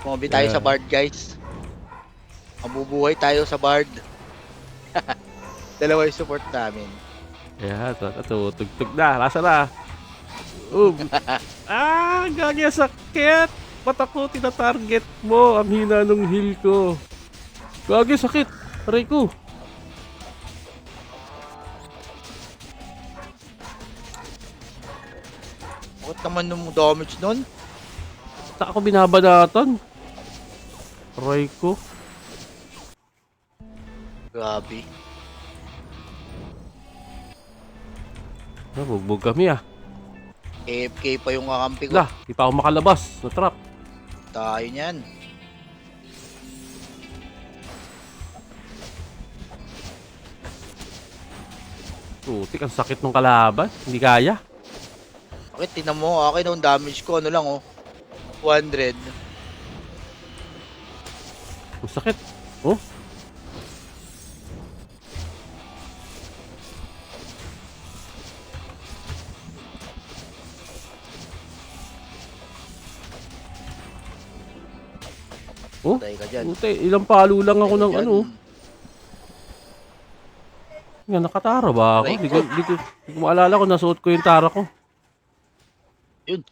Kumabi tayo sa Bard, guys. Mabubuhay tayo sa Bard. Dalawa yung support namin. Ayan, tutugtog na. Lasa na. Gagi, sakit. Ba't ako tinatarget mo? Ang hina nung heal ko. Gagi, sakit. Aray ko. Bakit naman nung damage nun? Saan ako binabanatan? Aray ko. Grabe. Bugbog kami ah. AFK pa yung kakampi ko. Lah, di pa ako makalabas. Na-trap. Tayo niyan. Putik, ang sakit ng kalaban. Hindi kaya. Bakit? Tinan mo, akin ang damage ko. Ano lang oh. 200. Ang sakit. Oh. Oh, Patay ka dyan. puti, ilang palo lang ako Patay ka ng dyan. ano. Nga, nakatara ba ako? Aray Di ko maalala kung nasuot ko yung tara ko. Yun.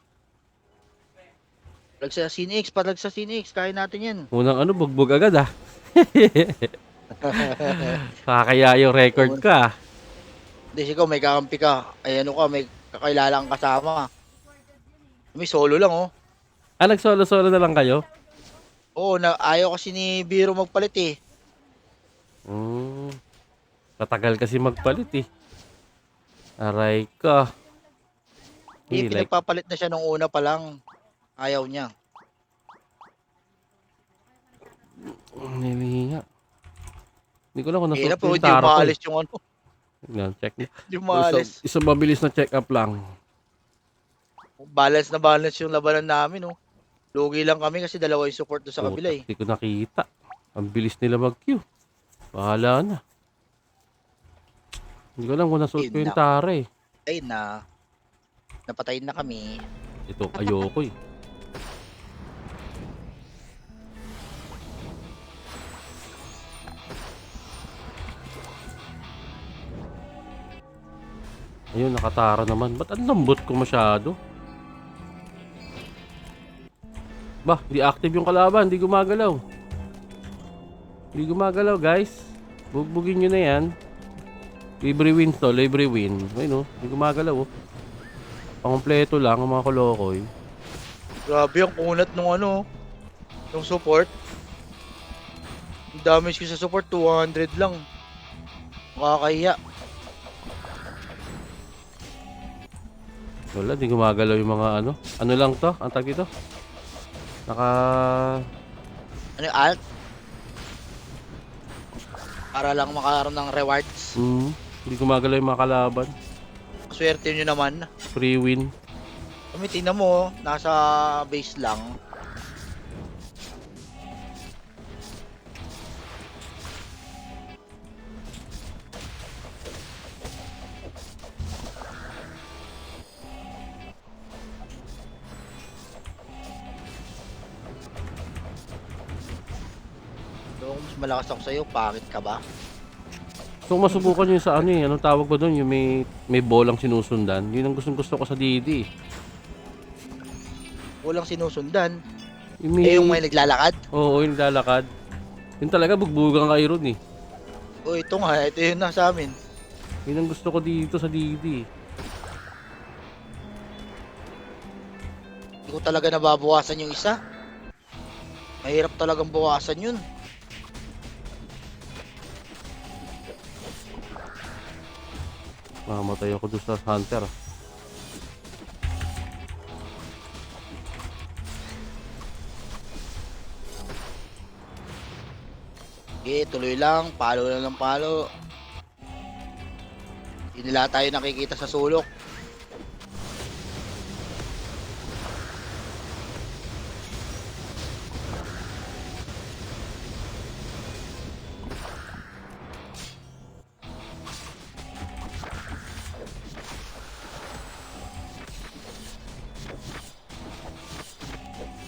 Palag sa Sinix, palag sa Sinix. Kaya natin yan. Unang ano, bugbog agad ah. Kakaya yung record ka. Hindi, ikaw may kakampi ka. Ay ano ka, may kakilala kang kasama. May solo lang oh. Nagsolo-solo na lang kayo? Oo, ayaw kasi ni Biro magpalit eh. Matagal kasi magpalit eh. Aray ka. Hindi, Like, pinagpapalit na siya nung una pa lang. Ayaw niya. Nilihinga. Hindi ko lang kung Hirap nasuot ko oh, yung hindi tara ko. umaalis yung ano. Yan, check na. Hindi umaalis. Isang mabilis na check up lang. Balance na balance yung labanan namin oh. Lugi lang kami kasi dalawa yung support doon sa kabila eh. Hindi ko nakita. Ang bilis nila mag-queue. Bahala na. Hindi ko lang kung nasuot ko yung tara eh. Ay na. Napatayin na kami. Ito, ayoko eh. Ayun, nakatara naman. Ba't ang lambot ko masyado? Bah, di active yung kalaban. Di gumagalaw. Di gumagalaw, guys. Bugbugin nyo na yan. Libre win to, libre win. Ayun, di gumagalaw. Pangkompleto lang ang mga kolokoy. Grabe ang kunat nung ano. Yung support. Yung damage ko sa support 200 lang. Makakahiya. Wala, di gumagalaw yung mga ano. Ano lang to? Ang tag dito? Ano yung alt? Para lang makaroon ng rewards. Di gumagalaw yung mga kalaban. Swerte nyo naman. Free win. Kami tingnan mo, nasa base lang. So, kung mas malakas ako sa'yo, pangit ka ba? So masubukan nyo yung sa ano eh. Anong tawag ba doon? Yung may bolang sinusundan. Yun ang gusto ko sa Didi. Walang sinusundan. Yung Yung may naglalakad. Oo, yung lalakad. Yun talaga, bugbugang kayo ron eh. O ito nga, ito yun na sa amin. Yun ang gusto ko dito sa Didi. Hindi ko talaga nababawasan yung isa. Mahirap talagang bawasan yun. Mamatay ako doon sa Hunter. Okay, tuloy lang. Palo lang ng palo. Hindi nila tayo nakikita sa sulok.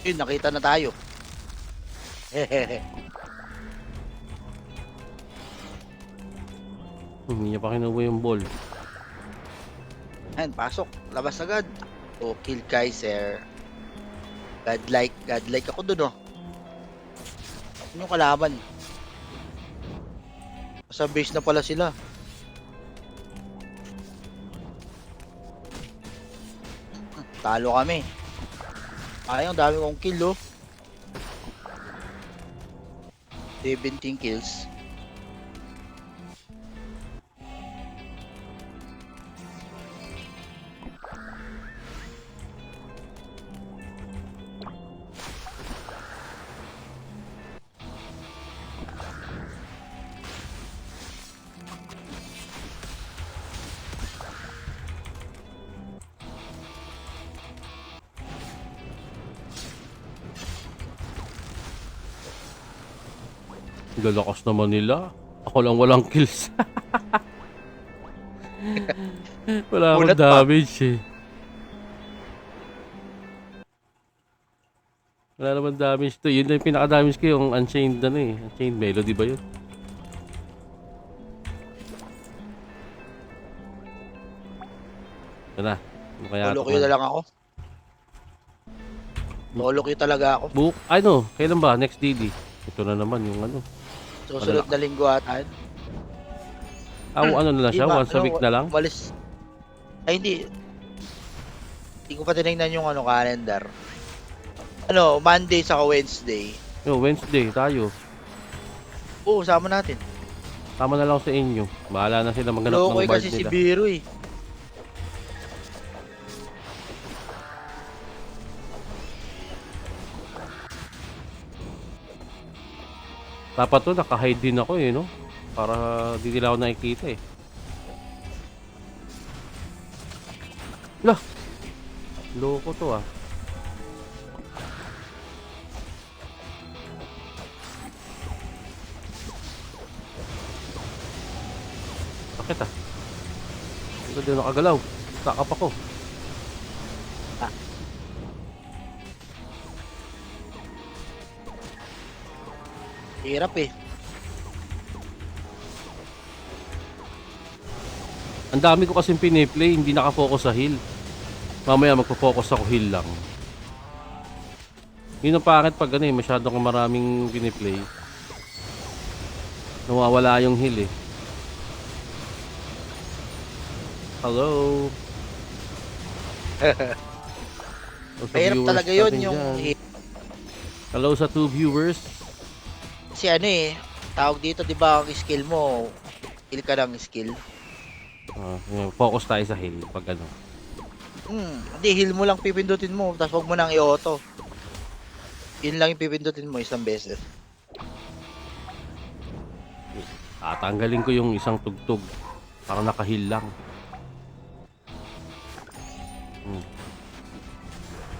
Yun, nakita na tayo. Hindi niya pa kinuha yung ball. Ayan, pasok. Labas agad. Oh, kill Kaiser. Godlike ako dun, oh. Ano yung kalaban? Sa base na pala sila. Talo kami. Ayun, dami kong kill, oh. 17 kills. Galakas naman nila. Ako lang walang kills. Wala akong Ulat pa. damage eh. Wala naman damage to. Yun na yung pinaka-damage ko yung Unchained ano eh. Unchained Melody ba yun? Ito na. Ano kaya Solo ito? queue na lang ako. Solo queue talaga ako. Ano? Kailan ba? Next DD. Ito na naman yung ano. Susunod na linggo ata. Ano na lang siya? Once a week na lang? Walis. Ay, hindi. Hindi ko pa tinignan yung ano, calendar. Ano, Monday saka Wednesday. Yo, Wednesday tayo. Oo, sama natin. Tama na lang sa inyo. Bahala na sila maghanap ng Lokoy bard kasi si nila. Biro eh. Dapat to, naka-hide din ako eh, no? Para di nila ako nakikita eh. Lah! Loko to ah. Bakit ah? Hindi ko din nakagalaw. Takap ako. Hirap eh. Ang dami ko kasing piniplay, hindi nakafocus sa heal. Mamaya magpo-focus ako heal lang. Yun ang pangit pag ano eh, masyado kang maraming piniplay. Nawawala yung heal eh. Hello. Sa Mahirap viewers talaga yun natin yung dyan. Hello sa 2 viewers. si ano eh, tawag dito 'di ba ang skill mo, kill ka ng skill. Focus tayo sa heal pag ano. Hindi heal mo lang pipindutin mo, tapos wag mo nang i-auto. Yun lang yung pipindutin mo isang beses. Tatanggalin ko yung isang tugtog para naka-heal lang.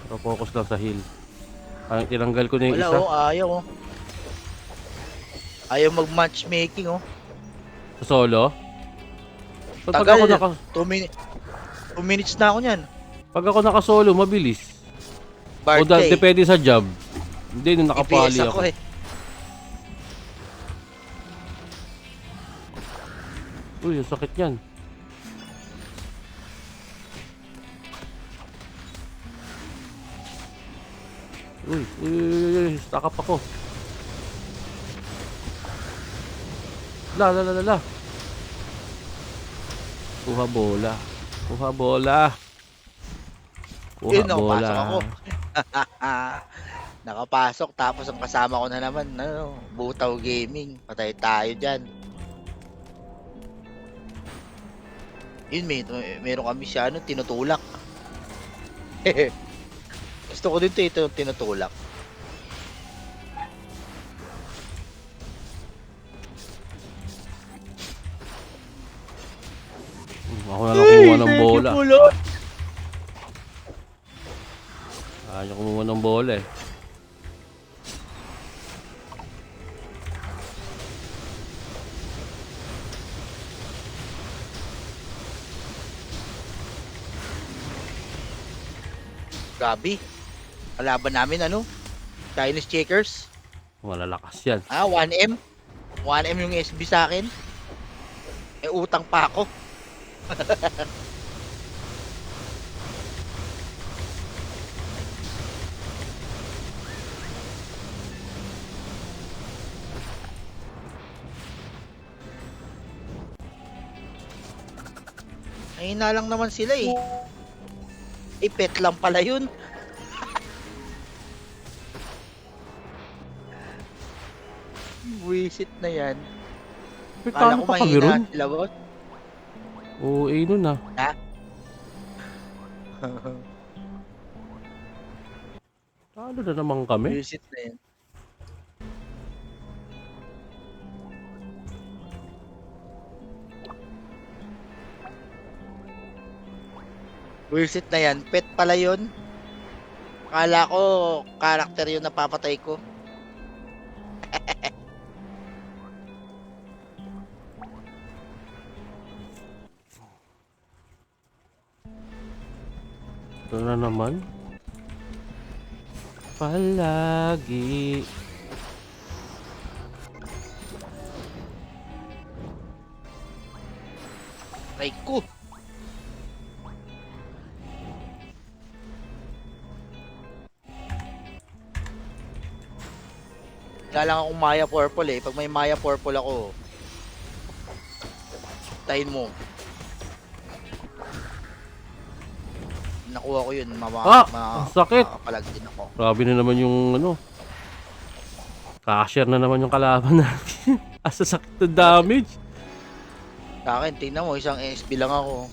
Pero focus lang sa heal. Parang tinanggal ko na yung Wala isa. oh, ayaw oh. Ayaw mag-matchmaking oh. Sa solo. Pag Tagal. ako naka 2 minutes na ako niyan. pag ako naka-solo mabilis. Bard O ka eh. depende sa job. Hindi nung nakapali DPS ako. ako eh. Uy, ang sakit yan. Uy, stack up ako. La. Kuha bola. Kuha Yun, nakapasok bola. ako. Nakapasok tapos ang kasama ko na naman, ano, Butaw Gaming. Patay tayo dyan. Yun, meron kami siya, ano, tinutulak. Gusto ko dito ito yung tinutulak. Ako na lang kumuha ng bola. Ayaw kumuha ng bola eh. Grabe. Kalaban namin ano? Chinese checkers. Malalakas yan. 1M? 1M yung SB sa akin. May utang pa ako. Ayun na lang naman sila eh. Pet lang pala yun. Wisit na yan. May Kala paano ko pa kami mahina ron? sila, boss. Oo, nun ah. Ha? Talo na naman kami. Wisit na yan. Wisit na yan. Pet pala yun. Kala ko, karakter yung napapatay ko. Ito na naman. Palagi. Ay ko. Wala lang akong Maya Purple eh. Pag may Maya Purple ako, tayin mo. Nakuha ko yun. Ang sakit. Makapalag din ako. Grabe na naman yung ano. Cashier na naman yung kalaban natin. Asa sakit na damage. Sa akin, tingnan mo, isang SB lang ako.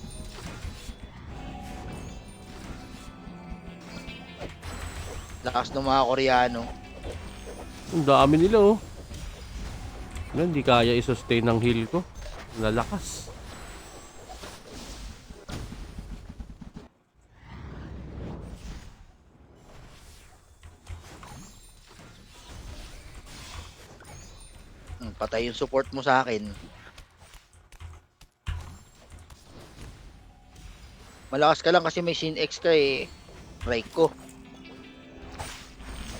Lakas ng mga Koreano. Ang dami nila oh. Hindi kaya i-sustain ng heal ko. Lalakas. Patay yung support mo sa akin. Malakas ka lang kasi may Shin X ka eh. Right ko.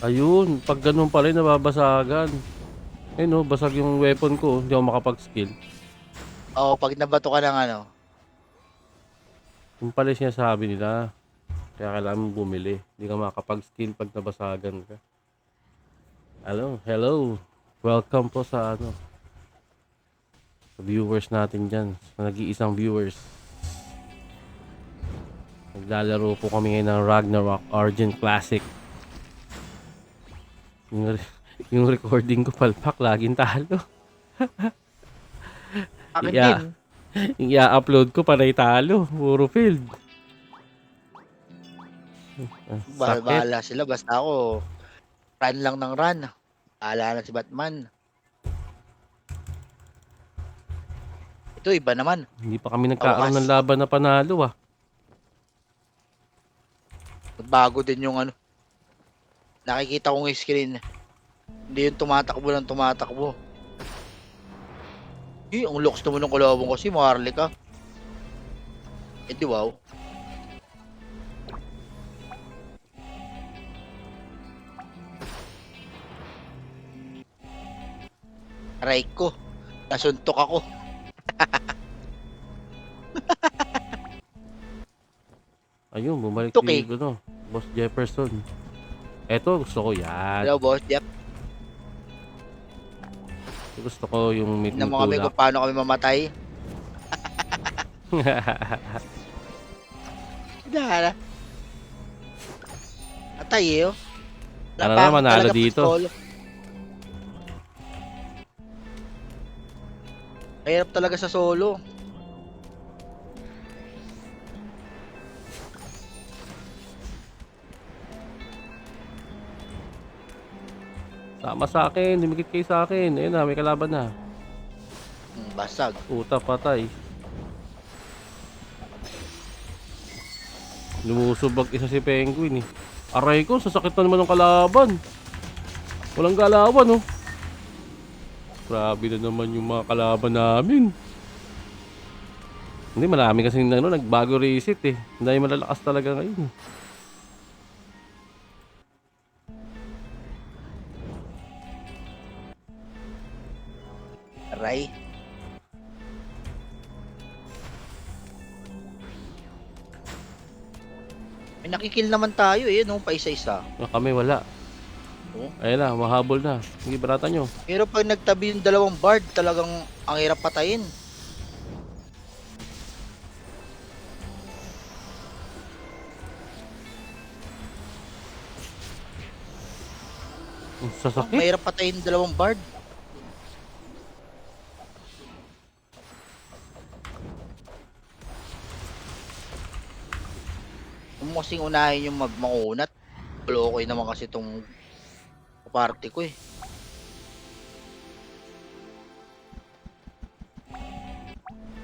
Ayun, pag ganun pala nababasagan. Ayun oh, basag yung weapon ko. Hindi ako makapag-skill. Oo, pag nabato ka ng ano. Yung pala sinasabi nila. Kaya kailangan mong bumili. Hindi ka makapag-skill pag nabasagan ka. Hello. Welcome po sa ano. Sa viewers natin dyan. Sa nag-iisang viewers. Naglalaro po kami ngayon ng Ragnarok Argent Classic. Yung recording ko palpak, laging talo. Akin din. Yung i-upload ko panay talo, puro field. Sakit. Bahala sila, basta ako run lang ng run. Bahala na si Batman. Ito iba naman. Hindi pa kami nagkakaroon ng laban na panalo ah. Bago din yung ano. Nakikita kong screen. Hindi yung tumatakbo ng tumatakbo. Ang looks naman ng kalaban ko si Marley ka. Di wow. Aray ko. Nasuntok ako. Ayun, bumalik Tuki. si ano, Boss Jefferson. Eto, gusto ko yan. Hello boss, Jeff. Gusto ko yung may Tignan mo kami tinutulak. kung paano kami mamatay. Dahil. Atay eh oh. Ano na, manalo dito. Mahirap talaga sa solo. Sama sa akin, dumikit kayo sa akin. Ayun na, may kalaban na. Basag. Puta, patay. Lumusubag isa si Penguin eh. Aray ko, sasakit na naman ng kalaban. Walang galawan oh. Grabe na naman yung mga kalaban namin. Hindi, marami kasi ano, nagbago reset eh. Hindi malalakas talaga ngayon. Aray. May nakikil naman tayo eh, no? Pa isa-isa. Kami wala. Oh. Ayun na, mahabol na. Sige, barata nyo. Pero pag nagtabi yung dalawang bard, talagang ang hirap patayin. Ang sasakit. Mahirap patayin yung dalawang bard. Kung kasing unahin yung magmakunat, okay naman kasi itong party ko eh.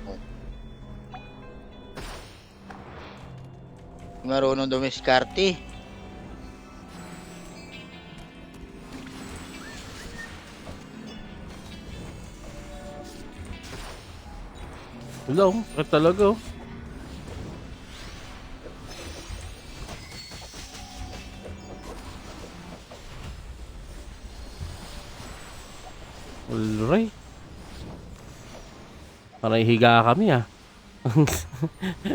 Oh. Marunong dumiskarte. Wala, oh. Sakit talaga, oh. Alright. Panay higa kami, ah.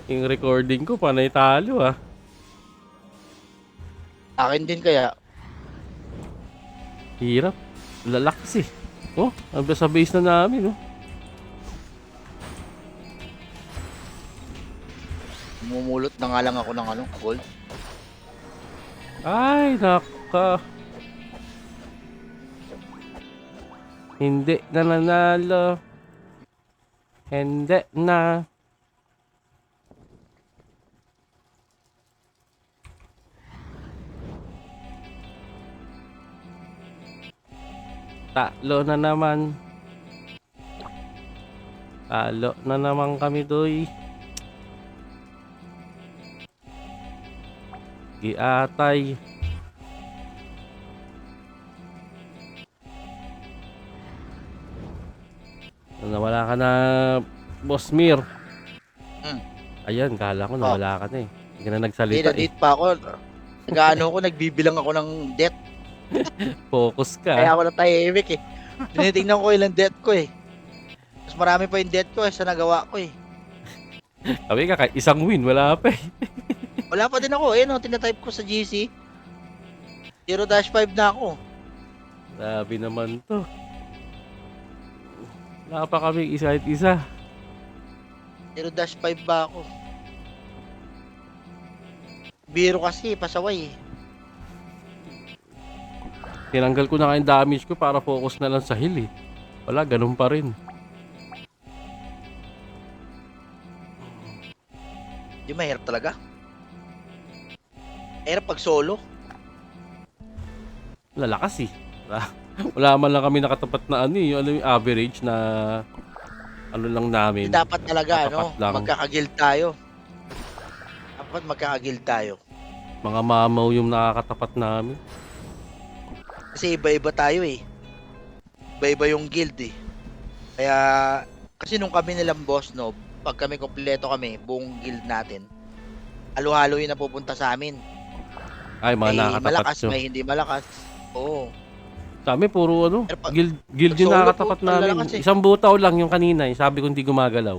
Yung recording ko, panay talo, ah. Akin din kaya. Hirap. Lalakas, eh. Oh, sa base na namin, oh. Mumulot na nga lang ako ng ano, gold. Ay, naka. Hindi na nanalo. Hindi na. Talo na naman. Talo na naman kami, doy. Giatay. Nawala ka na, Boss Mir. Ayan, kala ko nawala ka na eh. Hindi ka na nagsalita eh. Date pa ako. Nag-ano ako, nagbibilang ako ng death. Focus ka. Kaya ako natahimik eh. Tinitingnan ko ilang death ko eh. Mas marami pa yung death ko eh sa nagawa ko eh. Sabi ka, kahit isang win, wala pa eh. Wala pa din ako eh, no? Tinatype ko sa GC. 0-5 na ako. Grabe naman to. Wala pa kami isa at isa. 0-5 ba ako? Biro kasi, pasaway eh. Tinanggal ko na nga yung damage ko para focus na lang sa heal eh. Wala, ganun pa rin. Di mahirap talaga. Mahirap pag solo. Lalakas eh. Wala man lang kami nakatapat na ano eh. Yung average na ano lang namin. Dapat talaga, Katapat ano, lang. magkakaguild tayo. Dapat magkakaguild tayo. Mga mamaw yung nakakatapat namin. Kasi iba-iba tayo eh. Iba-iba yung guild eh. Kaya, kasi nung kami nilang boss, no, pag kami kompleto kami, buong guild natin, halo-halo yung napupunta sa amin. Ay, mga May nakakatapat malakas, nyo. may hindi malakas. Oo. Sa amin, puro ano, Pero pag- guild yung solo nakakatapat po, ang namin. lalakas eh. Isang butaw lang yung kanina. Sabi ko hindi gumagalaw.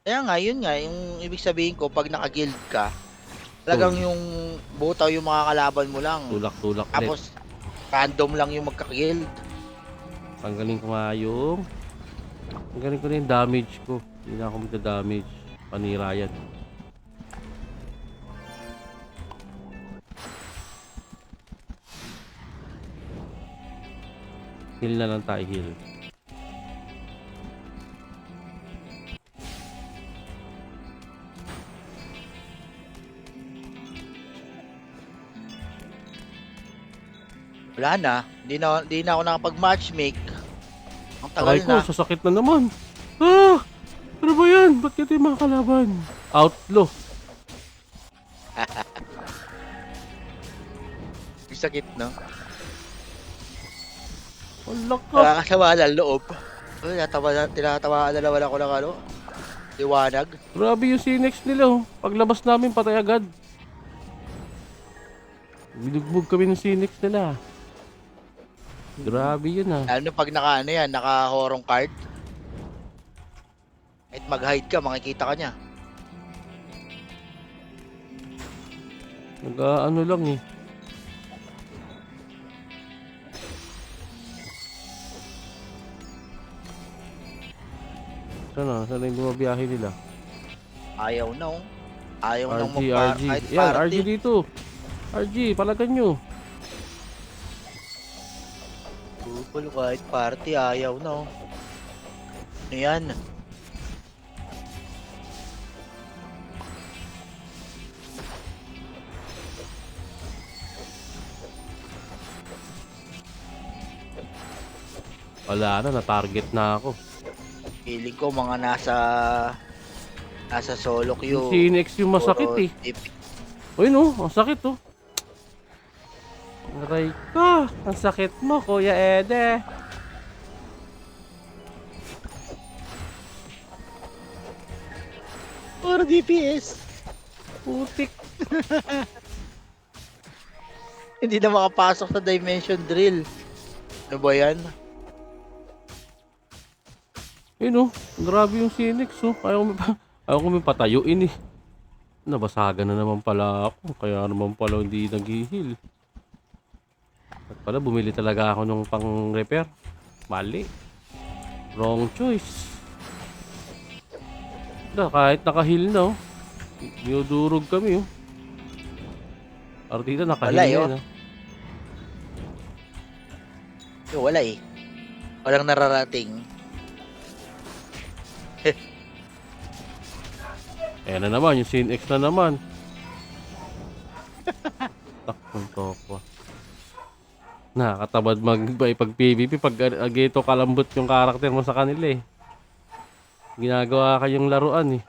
Kaya nga, yun nga, yung ibig sabihin ko, pag naka-guild ka, talagang yung butaw yung mga kalaban mo lang. Tulak-tulak ulit. Tapos, random lang yung magka-guild. Tanggalin ko nga yung... Tanggalin ko na yung damage ko. Hindi na ako magda-damage. Panira yan. Heal na lang tayo, heal. Wala na. Hindi na ako nakapag-matchmake. Ang tagal Aray ko, na. sasakit na naman. Ah! Ano ba yan? Ba't ito yung mga kalaban? Outlaw. Yung sakit, no? Wala ka. Nakakasama na loob. Tinatawa na naman ako ng ano. Liwanag. Grabe yung Sinex nila oh. Paglabas namin, patay agad. Binugbog kami ng Sinex nila. Grabe yun ah. Lalo na pag naka ano yan, naka horong card. Kahit mag-hide ka, makikita ka niya. Nag-ano lang eh. Sana yung bumabiyahe nila. Ayaw na oh. Ayaw nang RG, RG. kahit Yan, party. RG dito. RG, palagan nyo. Bubol kahit party, ayaw na oh. Ano yan? Wala na, na-target na ako. Feeling ko mga nasa solo Yung queue. Cinex yung masakit Puro eh. tip- Uy no, ang sakit oh. Aray ko, ang sakit mo, Kuya Ede. Puro DPS. Putik. Hindi na makapasok sa dimension drill. Ano ba yan? Ayun oh, grabe yung Cinex oh. Ayaw ko may patayuin eh. Nabasagan na naman pala ako. Kaya naman pala hindi nag-heal. At pala bumili talaga ako nung pang repair. Mali. Wrong choice. Kahit naka-heal na oh. Dinudurog kami oh. Partida naka-heal Wala, na oh. yun, ah. Wala eh. Walang nararating. Ayan na naman, yung Sin X na naman. Takong tokwa. Nakakatamad pag PvP, pag agito kalambot yung karakter mo sa kanila eh. Ginagawa kayong laruan eh.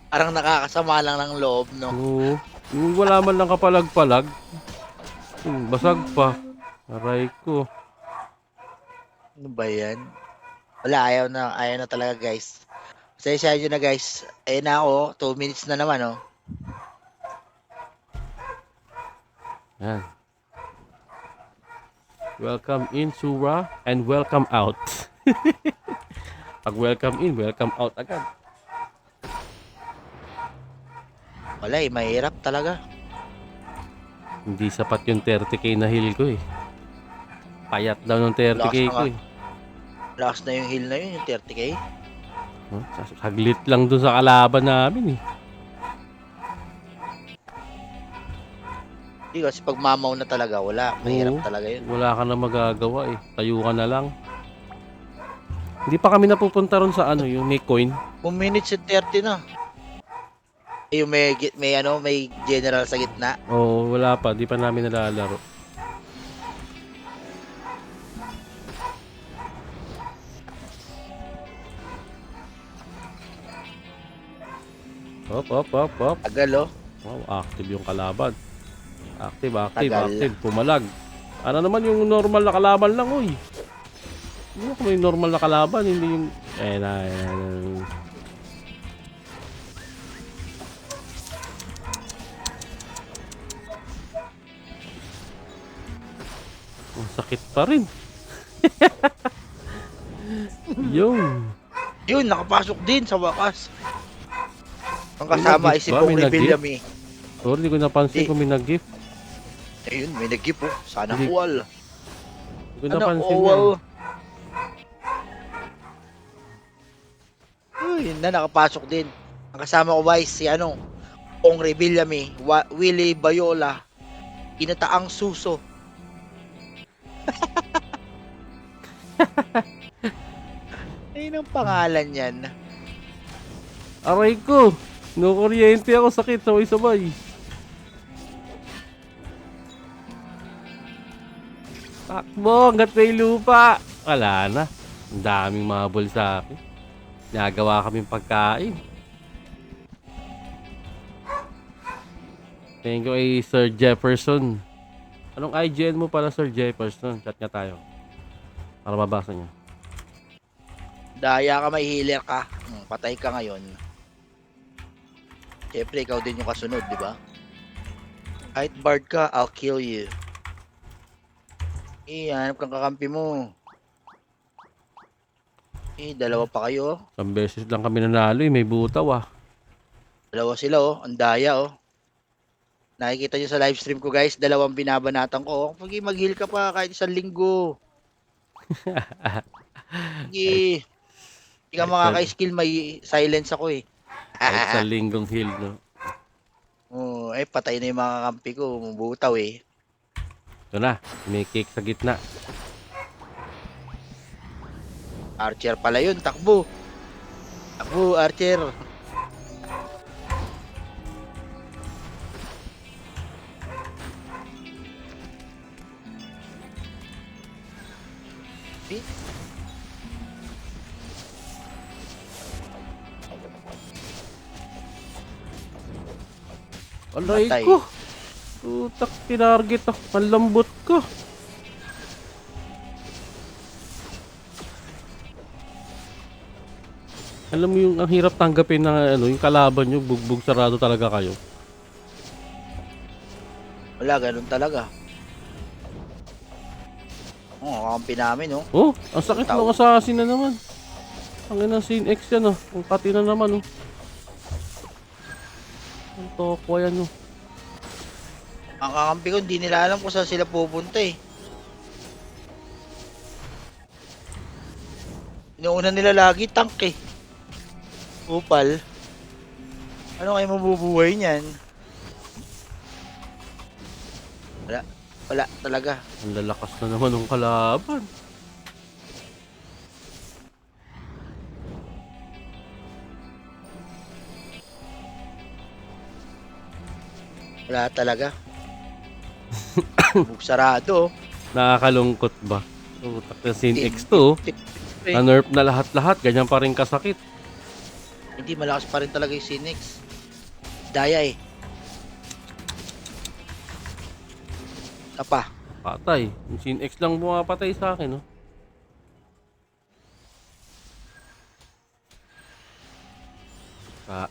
Parang nakakasama lang ng loob, no? Oo. Yung wala man lang kapalag-palag. Basag pa. Aray ko. Ano ba yan? Wala, ayaw na talaga guys. Pasensya nyo na guys. Ayun na ako, 2 minutes na naman, oh. Yan. Welcome in, Sura, and welcome out. Pag welcome in, welcome out agad. Wala eh, mahirap talaga. Hindi sapat yung 30k na heal ko eh. Payat daw ng 30k ko eh. Lakas na yung heal na yun, yung 30k. Huh? Saglit lang dun sa kalaban namin eh. Hindi kasi pag mamaw na talaga, wala. Mahirap Oo. talaga yun. Wala ka na magagawa eh. Tayo ka na lang. Hindi pa kami napupunta ron sa ano, yung may coin. 2 minutes and 30 na. Eh, yung may general sa gitna. Oo, wala pa. Di pa namin nalalaro. Hop. Tagal, oh. Wow, active yung kalaban. Active. Tagal. Pumalag. Ano naman yung normal na kalaban lang, uy. Hindi ako may normal na kalaban, hindi yung... Ang sakit pa rin. Yung... Yun, nakapasok din sa wakas. Ang kasama ay si Ba, Pong may nag-gift? Rebillamy. Sorry, hindi ko napansin Eh. kung may nag-gift. Ayun, may nag-gift, oh. Sana Hindi. all. Hindi ko Ano napansin all? yan. Yun na, nakapasok din. Ang kasama ko guys, si Pong Rebillamy, Willie Bayola, Inataang Suso. Ayun ang pangalan yan. Aray ko! No kuryente ako, sakit, sabay-sabay. Takbo, hanggat may lupa. Wala na. Ang daming mabol sa akin. Nagawa kaming pagkain. Thank you kay Sir Jefferson. Anong IGN mo pala, Sir Jefferson? Chat nga tayo. Para mabasa niya. Daya ka, may healer ka. Patay ka ngayon. Siyempre, ikaw din yung kasunod, di ba? Kahit bard ka, I'll kill you. Hanap kang kakampi mo. Dalawa pa kayo. Isang beses lang kami nanalo eh. May butaw ah. Dalawa sila oh. Ang daya oh. Nakikita nyo sa live stream ko guys, dalawang binabanatan ko. Oh. Pag mag-heal ka pa kahit isang linggo. Sige. Hindi ka Kahit sa, makaka-skill, may silence ako eh. kahit sa linggong heal, no? Patay na yung mga kampi ko. Butaw eh. Ito na. May cake sa gitna. Archer pala yun, takbo. Takbo, Archer. Eh? Alay Patay. ko. Tutak, tinarget ako. Malambot ko. Alam mo yung ang hirap tanggapin na ano, yung kalaban nyo, bugbog sarado talaga kayo. Wala, ganun talaga. Kakampi namin oh. Oh, ang sakit Tao. ng assassin na naman. Ang inang scene X yan oh. Ang kati na naman oh. Ang tokwa yan oh. Ang kakampi ko, hindi nila alam kung saan sila pupunta eh. Inuuna nila lagi tank eh. Upal. Ano kayo mabubuhay niyan? Wala talaga. Ang lalakas na naman ng kalaban. Wala talaga. Bugsarado. Nakakalungkot ba? Tutak na scene X to. Na-nerf na lahat-lahat. Ganyan pa rin kasakit. Hindi, malakas pa rin talaga yung Sinix. Daya eh. Apa. Patay. Yung scene X lang bumapatay sa akin oh.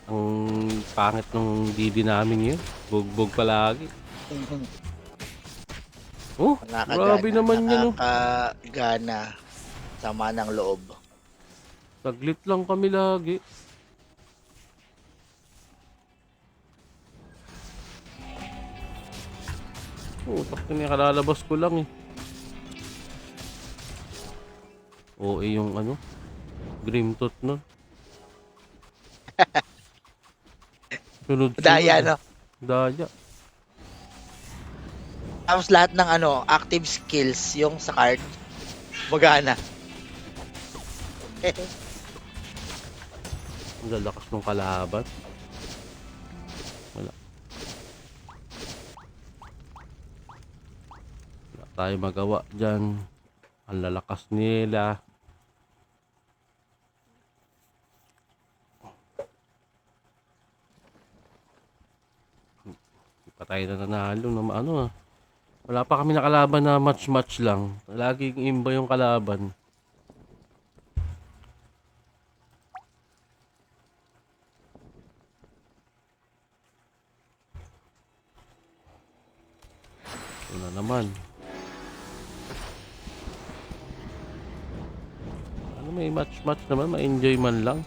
Ang pangit ng DD namin yun. Bugbog palagi. Oh, grabe naman yan oh. Nakakagana. Sama ng loob. Saglit lang kami lagi. Oh, takto niya kalalabas ko lang eh. Oo, yung ano, Grimtooth no. Sunod-sunod. Daya no. Daya. Tapos lahat ng active skills yung sa card. Magana. Ang lalakas ng kalaban. Wala. Wala tayo magawa dyan. Ang lalakas nila. Hindi pa tayo na nanalo na ano ah. Wala pa kami nakalaban na match-match lang. Laging imba yung kalaban. Ito na naman. Ano may match-match naman, ma-enjoy man lang.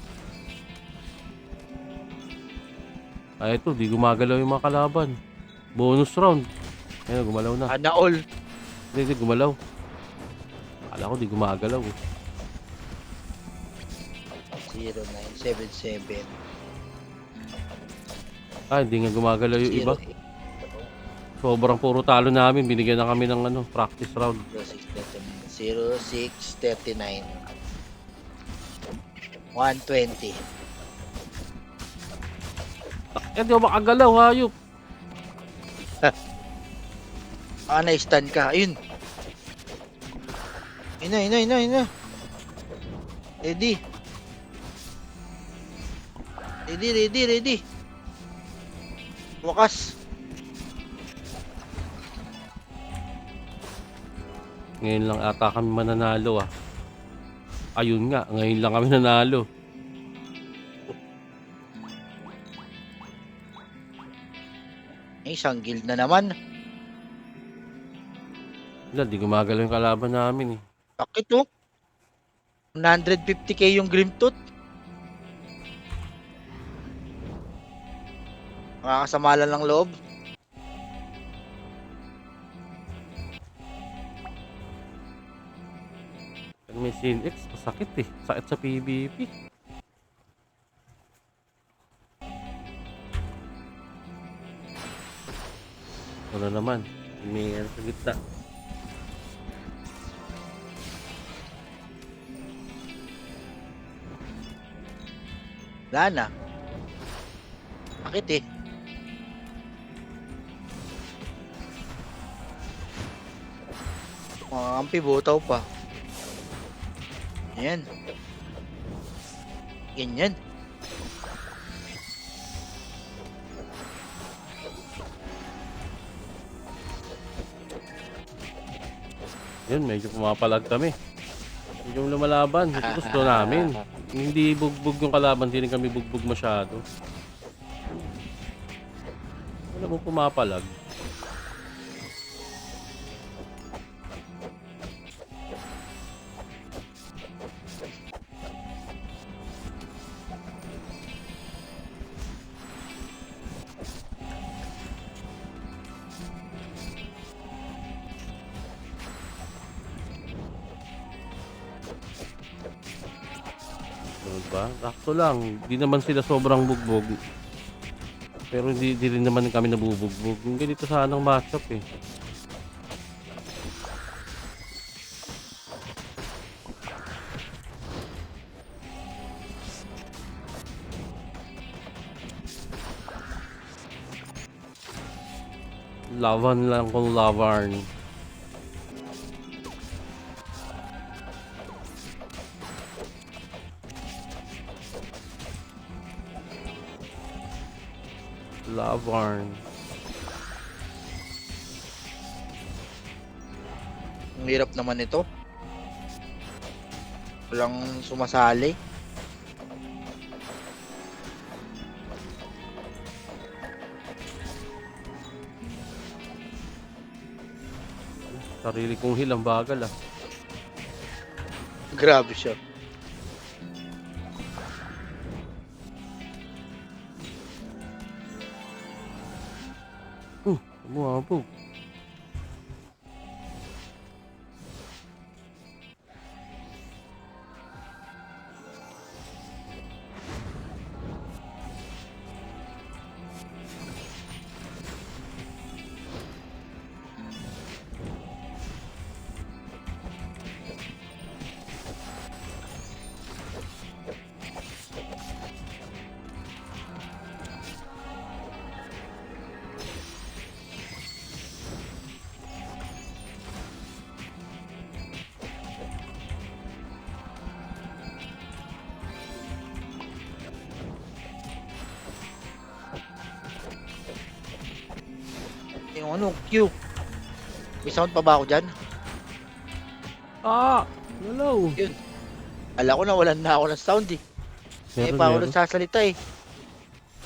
Ay ito, di gumagalaw yung mga kalaban. Bonus round. Ayun, gumalaw na. Ana all. Hindi, gumalaw. Akala ko di gumagalaw eh. 0977. Ah, hindi nga gumagalaw yung iba. Sobrang puro talo namin. Binigyan na kami ng practice round. 0639. 120. Eh, di ako makagalaw, hayop. Na-stun ka. Ayun. Ina. Ready. Wakas. Ngayon lang ata kami mananalo ah. Ayun nga, ngayon lang kami nanalo. Isang guild na naman. Wala, di gumagalaw yung kalaban namin eh. Bakit to? 150k yung Grimtooth. Makakasama lang ng loob. Pag may Seal X, masakit eh. Sakit sa PvP. Wala naman. May ano sa gitna. Wala na. Bakit eh? Mga kampi, butaw pa. Yan. Ganyan. Yun, medyo pumapalag kami. Yung lumalaban, ito gusto namin. Hindi bugbog yung kalaban, hindi rin kami bugbog masyado. Wala mo pumapalag. Ano ba? Sakto lang. Di naman sila sobrang bugbog. Pero hindi rin naman kami nabubugbog. Yung ganito sanang matchup eh. Laban lang kung laban. Labarn. Ang hirap naman ito. Walang sumasali. Sarili kong heal, ang bagal ah. Grabe siya. Bumabog. Yung ano, Q. May sound pa ba ako dyan? Ah! Hello! Ala ko na, walan na ako ng sound eh. Hindi pa ako Meron. nagsasalita eh.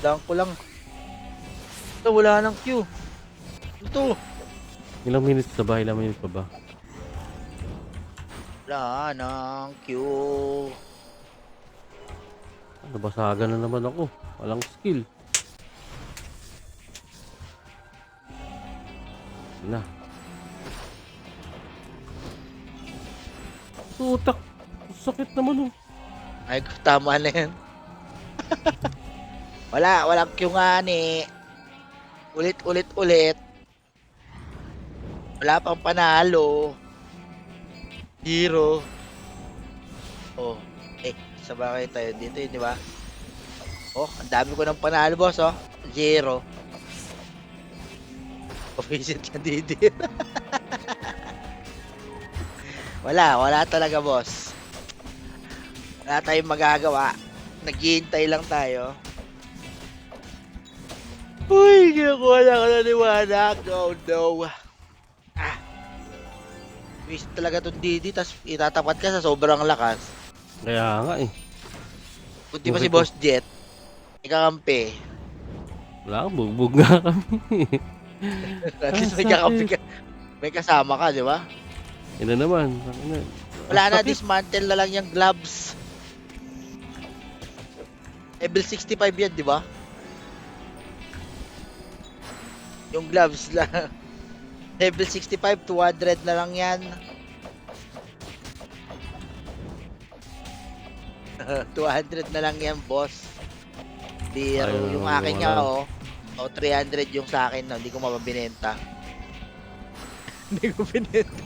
Lang ko lang. Ito, wala nang Q. Ito. Ilang minutes na ba? Ilang minutes pa ba? Wala nang Q. Nabasagan na naman ako. Walang skill. Na. Tutak. Sakit naman oh. Ay, tama na yan. Walang Q nga ni. Ulit. Wala pang panalo. Zero. Oh, sabay tayo dito di ba? Oh, ang dami ko ng panalo, boss, oh. Zero. Visit ka didi. wala talaga, boss. Wala tayong magagawa. Naghihintay lang tayo. Uy, ginakuha na ako ng liwanag. No. Wish talaga itong Didi, tas itatapat ka sa sobrang lakas. Kaya nga eh. Kunti pa si Boss Jet, ikakampi. Wala, bugbog nga kami. At least may kakampi ka. May kasama ka, di ba? Ina naman. Ina. Wala na, Sakit. dismantle na lang yung gloves. Level 65 yan, di ba? Yung gloves lang. Level 65, 200 na lang yan. 200 na lang yan, boss. Biro. Ayun, Yung akin nga, wala. oh. O, 300 yung sa akin, no. Hindi ko mababinenta. Hindi ko binenta.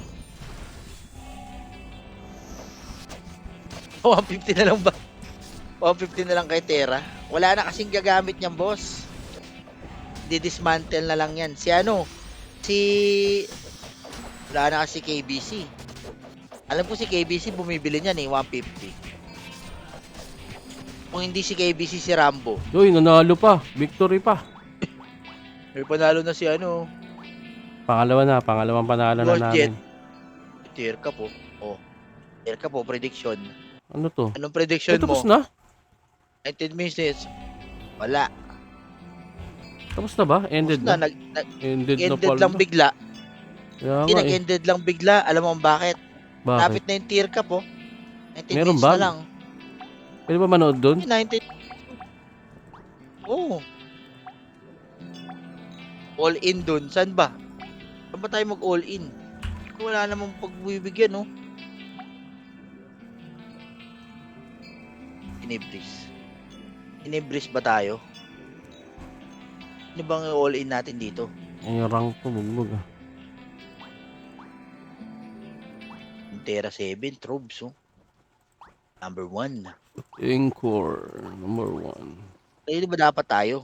150 na lang ba? 150 na lang kay Tera. Wala na kasing gagamit niyan, boss. Di-dismantle na lang yan. Si ano? Si... Wala na kasi KBC. Alam ko si KBC bumibili niyan eh, 150. Kung hindi si KBC, si Rambo. Uy, nanalo pa. Victory pa. May panalo na si ano. Pangalawang panalo na Gold Jet. namin. Tier ka po. Oh. Tier ka po, prediction. Ano to? Anong prediction Tapos mo? na? 19 minutes. Wala. Tapos na ba? Ended Tapos na? na. Ended na Ended pala. lang bigla. Kaya Hindi, nga eh. nag-ended lang bigla. Alam mo kung bakit? Bakit? Lapit na yung tier ka po. 19 Meron minutes ba? na lang. Pwede ba manood doon? 19. Oo. All in dun. Saan ba? Saan ba tayo mag-all in? Wala namang pagbibigyan, no? Inibris. Inibris ba tayo? Ano bang all in natin dito? Ay, rank ko, bugbog ah. Terra 7, Troops, oh. Number 1. Encore, number 1. Kaya di ba dapat tayo?